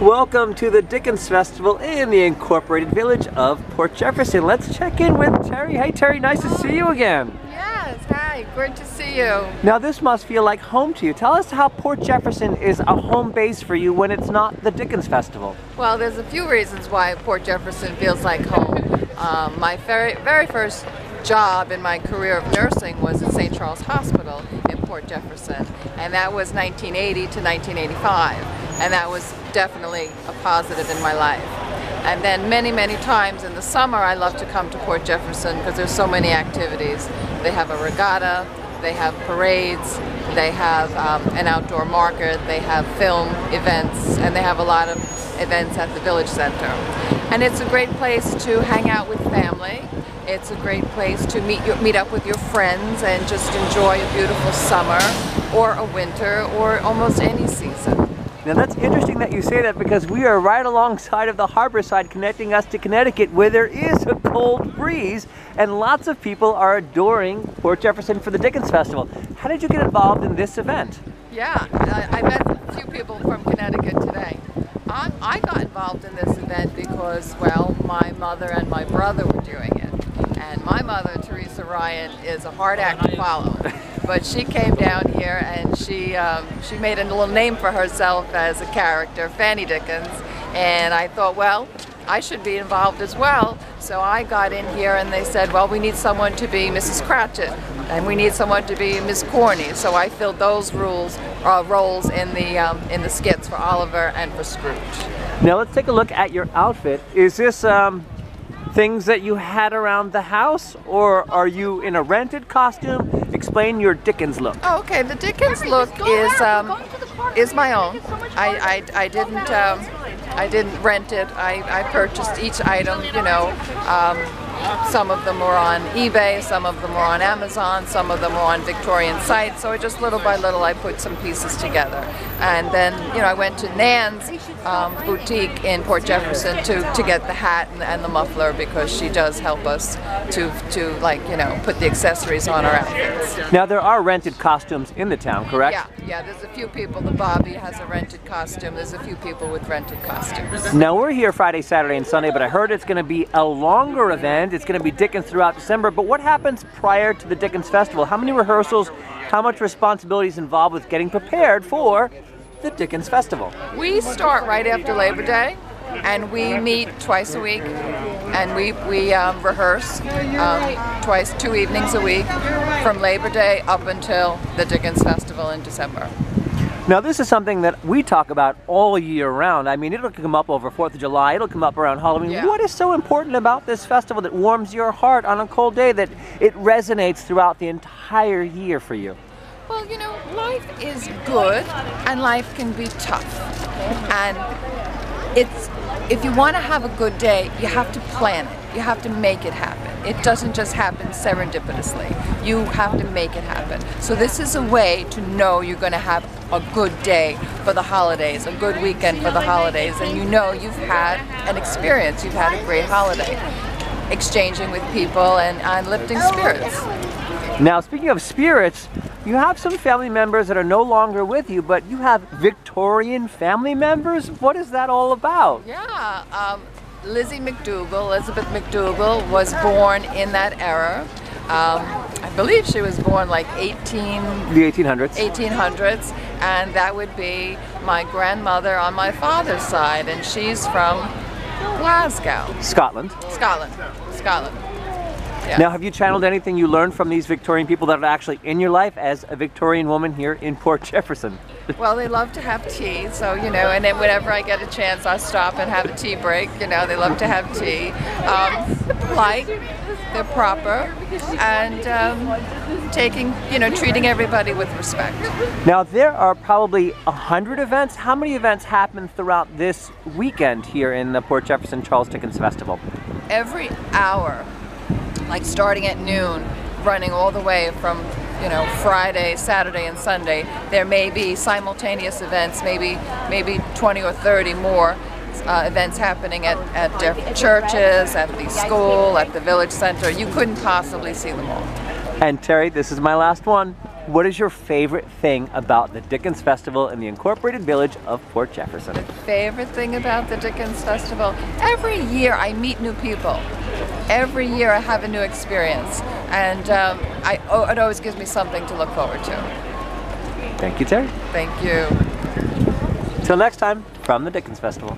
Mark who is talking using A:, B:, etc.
A: Welcome to the Dickens Festival in the incorporated village of Port Jefferson. Let's check in with Terry. Hey Terry, nice to see you again.
B: Yes, hi, great to see you.
A: Now this must feel like home to you. Tell us how Port Jefferson is a home base for you when it's not the Dickens Festival.
B: Well, there's a few reasons why Port Jefferson feels like home. My very first job in my career of nursing was at St. Charles Hospital in Port Jefferson, and that was 1980 to 1985, and that was definitely a positive in my life. And then many times in the summer I love to come to Port Jefferson because there's so many activities. They have a regatta, they have parades, they have an outdoor market, they have film events, and they have a lot of events at the Village Center. And it's a great place to hang out with family. It's a great place to meet up with your friends and just enjoy a beautiful summer or a winter or almost any season.
A: Now that's interesting that you say that, because we are right alongside of the harbor side, connecting us to Connecticut, where there is a cold breeze and lots of people are adoring Port Jefferson for the Dickens Festival. How did you get involved in this event?
B: Yeah, I met a few people from Connecticut today. I got involved in this event because, well, my mother and my brother were doing it. And my mother, Teresa Ryan, is a hard act to follow. But she came down here and she made a little name for herself as a character, Fanny Dickens. And I thought, well, I should be involved as well. So I got in here and they said, well, we need someone to be Mrs. Cratchit and we need someone to be Miss Corny. So I filled those roles in the skits for Oliver and for Scrooge.
A: Now let's take a look at your outfit. Is this things that you had around the house, or are you in a rented costume? Explain your Dickens look.
B: Oh, okay, the Dickens look is my own. I didn't rent it. I purchased each item, you know. Some of them were on eBay, some of them were on Amazon, some of them were on Victorian sites, so just little by little I put some pieces together. And then, you know, I went to Nan's boutique in Port Jefferson to get the hat and the muffler, because she does help us to like, you know, put the accessories on our outfits.
A: Now there are rented costumes in the town, correct?
B: Yeah, there's a few people. The Bobby has a rented costume. There's a few people with rented costumes.
A: Now we're here Friday, Saturday, and Sunday, but I heard it's going to be a longer event. It's going to be Dickens throughout December, but what happens prior to the Dickens Festival? How many rehearsals, how much responsibility is involved with getting prepared for the Dickens Festival?
B: We start right after Labor Day, and we meet twice a week, and we rehearse twice, 2 evenings a week from Labor Day up until the Dickens Festival in December.
A: Now this is something that we talk about all year round. I mean, it'll come up over 4th of July, it'll come up around Halloween.
B: Yeah.
A: What is so important about this festival that warms your heart on a cold day, that it resonates throughout the entire year for you?
B: Well, you know, life is good and life can be tough. And if you want to have a good day, you have to plan it. You have to make it happen. It doesn't just happen serendipitously. You have to make it happen. So this is a way to know you're going to have a good day for the holidays, a good weekend for the holidays, and you know you've had an experience, you've had a great holiday, exchanging with people and lifting spirits.
A: Now, speaking of spirits, you have some family members that are no longer with you, but you have Victorian family members? What is that all about?
B: Yeah, Elizabeth McDougall was born in that era. I believe she was born like
A: the 1800s.
B: 1800s, and that would be my grandmother on my father's side, and she's from Glasgow.
A: Scotland.
B: Scotland. Yeah.
A: Now, have you channeled anything you learned from these Victorian people that are actually in your life as a Victorian woman here in Port Jefferson?
B: Well, they love to have tea, so, you know, and then whenever I get a chance, I stop and have a tea break. You know, they love to have tea. They're polite, they're proper, and treating everybody with respect.
A: Now, there are probably 100 events. How many events happen throughout this weekend here in the Port Jefferson Charles Dickens Festival?
B: Every hour, like starting at noon, running all the way from, you know, Friday, Saturday, and Sunday, there may be simultaneous events, maybe 20 or 30 more events happening at different churches, at the school, at the village center. You couldn't possibly see them all.
A: And Terry, this is my last one. What is your favorite thing about the Dickens Festival in the incorporated village of Port Jefferson?
B: The favorite thing about the Dickens Festival, every year I meet new people. Every year I have a new experience, and it always gives me something to look forward to.
A: Thank you, Terry.
B: Thank you.
A: Till next time, from the Dickens Festival.